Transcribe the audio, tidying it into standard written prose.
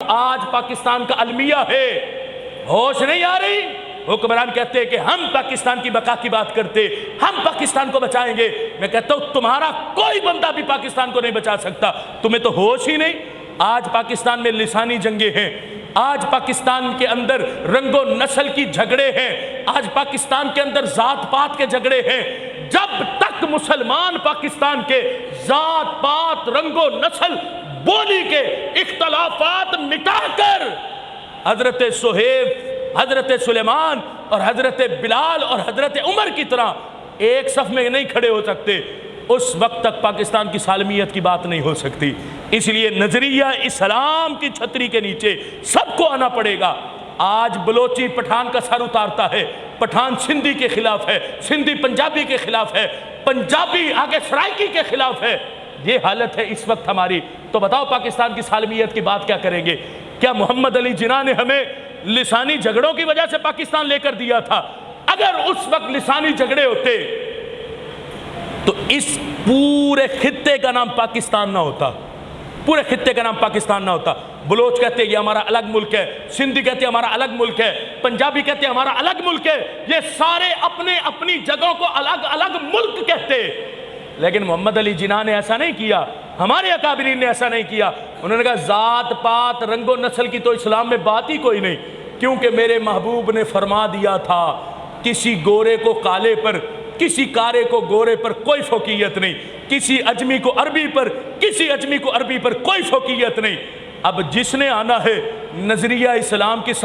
آج پاکستان کا المیہ ہے، ہوش نہیں آ رہی؟ حکمران کہتے ہیں کہ ہم پاکستان کی بقا کی بات کرتے، ہم پاکستان کو بچائیں گے۔ میں کہتا ہوں تمہارا کوئی بندہ بھی پاکستان کو نہیں بچا سکتا، تمہیں تو ہوش ہی نہیں۔ آج پاکستان میں لسانی جنگیں ہیں، آج پاکستان کے اندر رنگ و نسل کی جھگڑے ہیں، آج پاکستان کے اندر ذات پات کے جھگڑے ہیں۔ جب تک مسلمان پاکستان کے ذات پات، رنگ و نسل، بولی کے اختلافات مٹا کر حضرت صہیب، حضرت سلیمان اور حضرت بلال اور حضرت عمر کی طرح ایک صف میں نہیں کھڑے ہو سکتے، اس وقت تک پاکستان کی سالمیت کی بات نہیں ہو سکتی۔ اس لیے نظریہ اسلام کی چھتری کے نیچے سب کو آنا پڑے گا۔ آج بلوچی پٹھان کا سر اتارتا ہے، پٹھان سندھی کے خلاف ہے، سندھی پنجابی کے خلاف ہے، پنجابی آگے سرائکی کے خلاف ہے۔ یہ حالت ہے اس وقت ہماری۔ تو بتاؤ پاکستان کی سالمیت کی بات کیا کریں گے؟ کیا محمد علی جناح نے ہمیں لسانی جھگڑوں کی وجہ سے پاکستان لے کر دیا تھا؟ اگر اس وقت لسانی جھگڑے ہوتے تو اس پورے خطے کا نام پاکستان نہ ہوتا، پورے خطے کا نام پاکستان نہ ہوتا۔ بلوچ کہتے ہیں یہ ہمارا الگ ملک ہے، سندھی کہتے ہیں ہمارا الگ ملک ہے، پنجابی کہتے ہیں ہمارا الگ ملک ہے، یہ سارے اپنے اپنی جگہوں کو الگ الگ ملک کہتے۔ لیکن محمد علی جناح نے ایسا نہیں کیا، ہمارے اکابرین نے ایسا نہیں کیا۔ انہوں نے کہا ذات پات، رنگ و نسل کی تو اسلام میں بات ہی کوئی نہیں، کیونکہ میرے محبوب نے فرما دیا تھا کسی گورے کو کالے پر، کسی کارے کو گورے پر کوئی فوقیت نہیں، کسی اجمی کو عربی پر، کسی اجمی کو عربی پر کوئی فوقیت نہیں۔ اب جس نے آنا ہے نظریہ اسلام کی